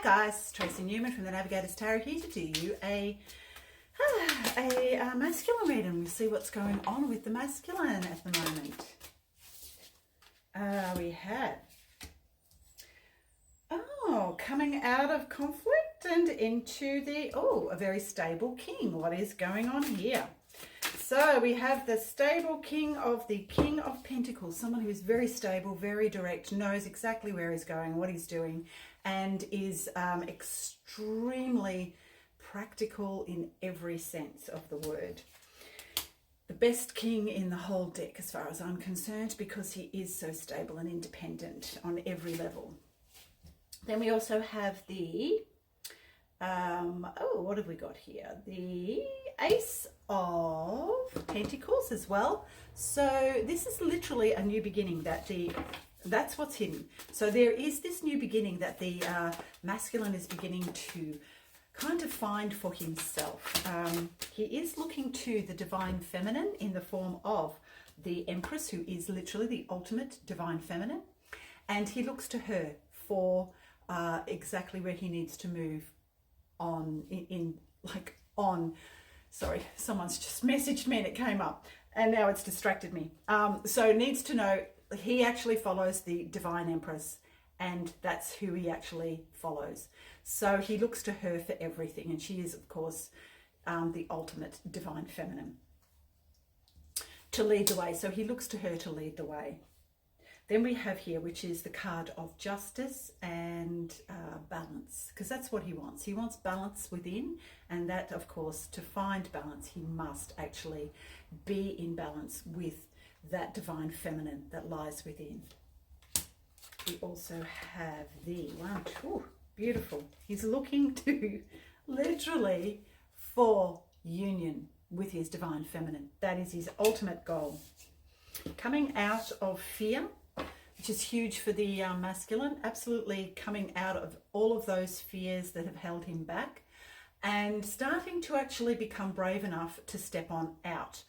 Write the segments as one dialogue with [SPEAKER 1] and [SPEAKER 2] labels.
[SPEAKER 1] Hi guys, Tracy Newman from the Navigator's Tarot here to do you a masculine reading. We'll see what's going on with the masculine at the moment. We have coming out of conflict and into the a very stable king. What is going on here? So we have the stable king of Pentacles, someone who is very stable, very direct, knows exactly where he's going, what he's doing, and is extremely practical in every sense of the word. The best king in the whole deck as far as I'm concerned, because he is so stable and independent on every level. Then we also have the what have we got here? The Ace of Pentacles as well. So this is literally a new beginning. That's what's hidden. So there is this new beginning that the masculine is beginning to kind of find for himself. He is looking to the divine feminine in the form of the Empress, who is literally the ultimate divine feminine, and he looks to her for exactly where he needs to move on sorry, someone's just messaged me and it came up and now it's distracted me. So needs to know he actually follows the divine Empress, and that's who he actually follows. So he looks to her for everything, and she is of course the ultimate divine feminine to lead the way. So he looks to her to lead the way. Then we have here, which is the card of justice and balance, because that's what he wants. He wants balance within, and that, of course, to find balance, he must actually be in balance with that divine feminine that lies within. We also have the beautiful. He's looking to literally for union with his divine feminine. That is his ultimate goal. Coming out of fear, which is huge for the masculine, absolutely coming out of all of those fears that have held him back and starting to actually become brave enough to step on out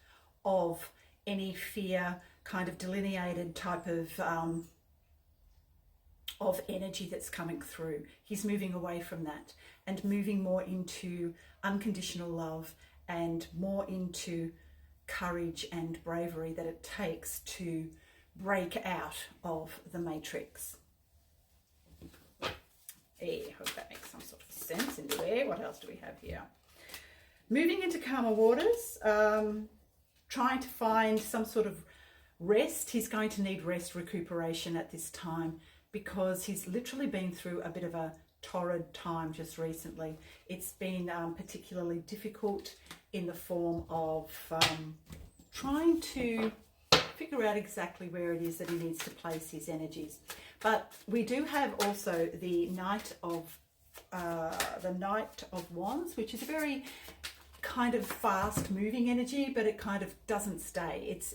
[SPEAKER 1] of any fear kind of delineated type of energy that's coming through. He's moving away from that and moving more into unconditional love and more into courage and bravery that it takes to break out of the matrix. I hope that makes some sort of sense into there. What else do we have here? Moving into calmer waters, trying to find some sort of rest. He's going to need rest, recuperation at this time, because he's literally been through a bit of a torrid time just recently. It's been particularly difficult in the form of trying to figure out exactly where it is that he needs to place his energies. But we do have also the Knight of Wands, which is a very kind of fast moving energy, but it kind of doesn't stay. It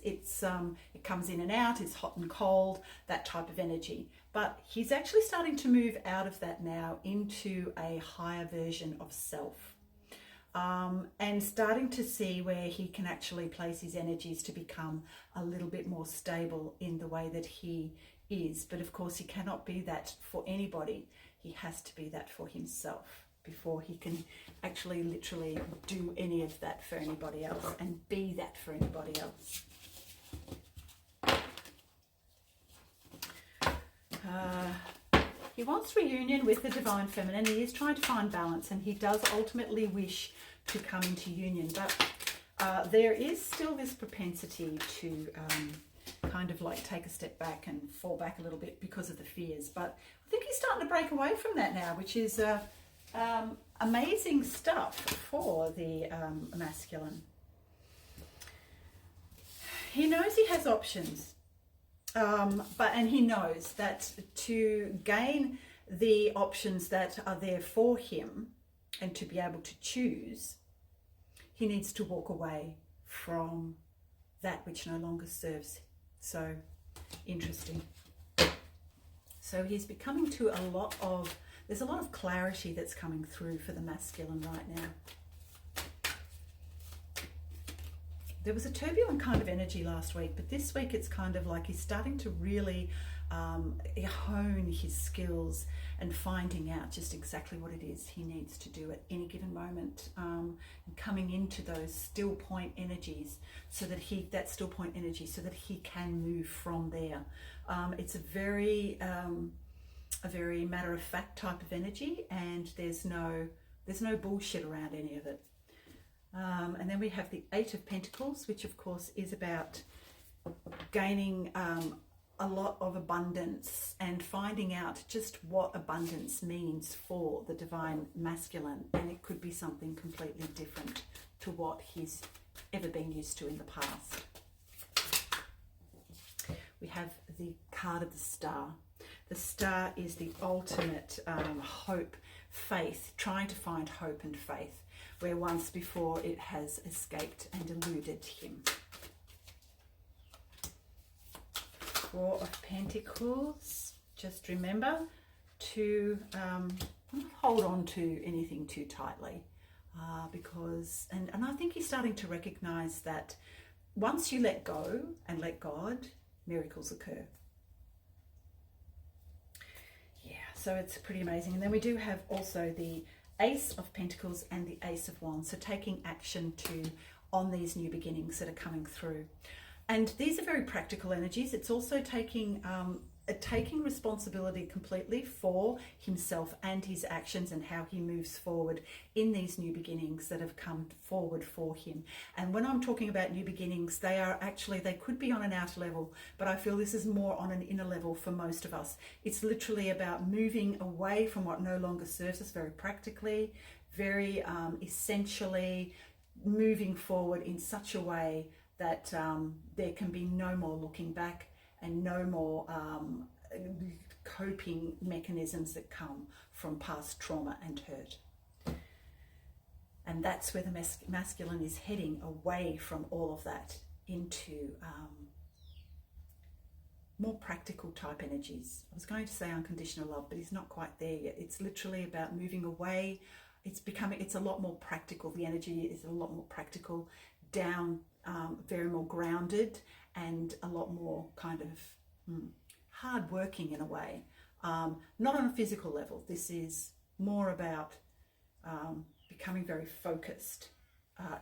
[SPEAKER 1] comes in and out, it's hot and cold, that type of energy. But he's actually starting to move out of that now into a higher version of self. And starting to see where he can actually place his energies to become a little bit more stable in the way that he is. But of course, he cannot be that for anybody. He has to be that for himself before he can actually literally do any of that for anybody else and be that for anybody else. He wants reunion with the divine feminine. He is trying to find balance, and he does ultimately wish to come into union, but there is still this propensity to kind of like take a step back and fall back a little bit because of the fears. But I think he's starting to break away from that now, which is amazing stuff for the masculine. He knows he has options. And he knows that to gain the options that are there for him and to be able to choose, he needs to walk away from that which no longer serves. So interesting. So he's becoming to there's a lot of clarity that's coming through for the masculine right now. There was a turbulent kind of energy last week, but this week it's kind of like he's starting to really hone his skills and finding out just exactly what it is he needs to do at any given moment, and coming into those still point energies so that that still point energy so that he can move from there. It's a very matter of fact type of energy, and there's no bullshit around any of it. And then we have the Eight of Pentacles, which of course is about gaining a lot of abundance and finding out just what abundance means for the divine masculine. And it could be something completely different to what he's ever been used to in the past. We have the card of the Star. The Star is the ultimate hope, faith, trying to find hope and faith, where once before it has escaped and eluded him. Four of Pentacles. Just remember to hold on to anything too tightly, because, and I think he's starting to recognize that once you let go and let God, miracles occur. Yeah, so it's pretty amazing. And then we do have also the Ace of Pentacles and the Ace of Wands. So taking action on these new beginnings that are coming through. And these are very practical energies. It's also taking responsibility completely for himself and his actions and how he moves forward in these new beginnings that have come forward for him. And when I'm talking about new beginnings, they could be on an outer level, but I feel this is more on an inner level for most of us. It's literally about moving away from what no longer serves us, very practically, very essentially moving forward in such a way that there can be no more looking back and no more coping mechanisms that come from past trauma and hurt. And that's where the masculine is heading, away from all of that into more practical type energies. I was going to say unconditional love, but he's not quite there yet. It's literally about moving away. It's a lot more practical. The energy is a lot more practical, down, very more grounded, and a lot more kind of hard working in a way. Not on a physical level. This is more about becoming very focused,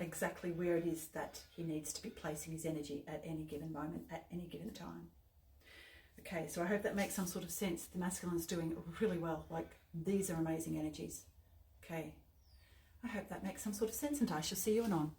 [SPEAKER 1] exactly where it is that he needs to be placing his energy at any given moment, at any given time. Okay, so I hope that makes some sort of sense. The masculine is doing really well. Like, these are amazing energies. Okay, I hope that makes some sort of sense, and I shall see you anon.